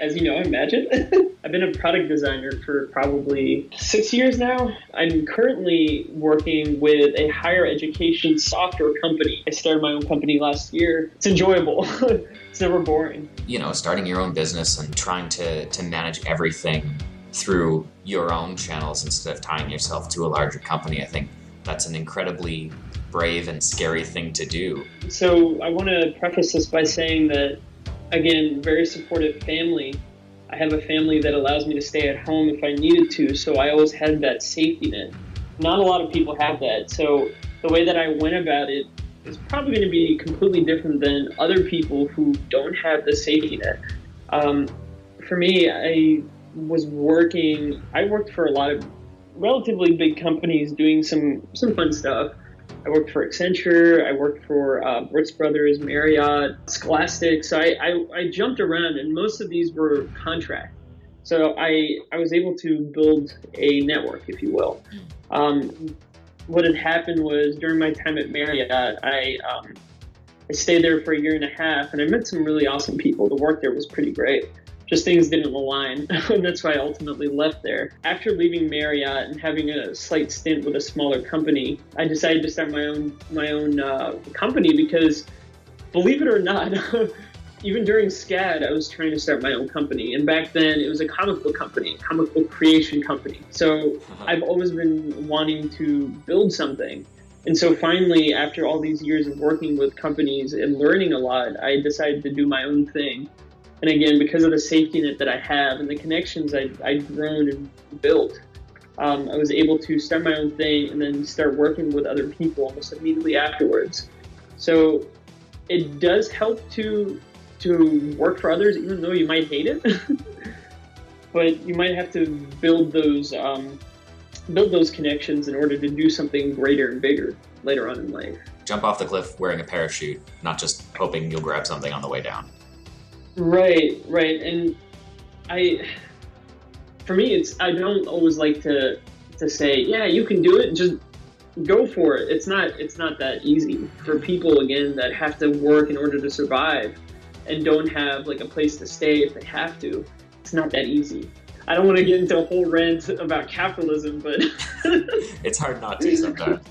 As you know, I'm Majed. I've been a product designer for probably 6 years now. I'm currently working with a higher education software company. I started my own company last year. It's enjoyable. It's never boring. You know, starting your own business and trying to manage everything through your own channels instead of tying yourself to a larger company, I think that's an incredibly brave and scary thing to do. So I want to preface this by saying that, again, very supportive family. I have a family that allows me to stay at home if I needed to, so I always had that safety net. Not a lot of people have that, so the way that I went about it is probably going to be completely different than other people who don't have the safety net. For me, I worked for a lot of relatively big companies doing some fun stuff. I worked for Accenture, I worked for Brooks Brothers, Marriott, Scholastic. So I jumped around, and most of these were contract. So I was able to build a network, if you will. What had happened was during my time at Marriott, I stayed there for a year and a half, and I met some really awesome people. The work there was pretty great. Just things didn't align, and that's why I ultimately left there. After leaving Marriott and having a slight stint with a smaller company, I decided to start my own company because, believe it or not, even during SCAD, I was trying to start my own company. And back then, it was a comic book company, comic book creation company. So I've always been wanting to build something. And so finally, after all these years of working with companies and learning a lot, I decided to do my own thing. And again, because of the safety net that I have and the connections I'd grown and built, I was able to start my own thing and then start working with other people almost immediately afterwards. So it does help to work for others, even though you might hate it. But you might have to build those connections in order to do something greater and bigger later on in life. Jump off the cliff wearing a parachute, not just hoping you'll grab something on the way down. Right. And for me, I don't always like to say, yeah, you can do it. Just go for it. It's not that easy for people, again, that have to work in order to survive and don't have like a place to stay if they have to. It's not that easy. I don't want to get into a whole rant about capitalism, but it's hard not to sometimes.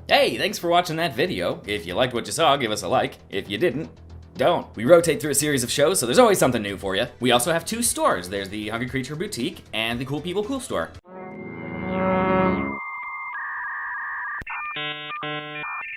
Hey, thanks for watching that video. If you liked what you saw, give us a like. If you didn't, don't. We rotate through a series of shows, so there's always something new for you. We also have 2 stores. There's the Hungry Creature Boutique and the Cool People Cool Store.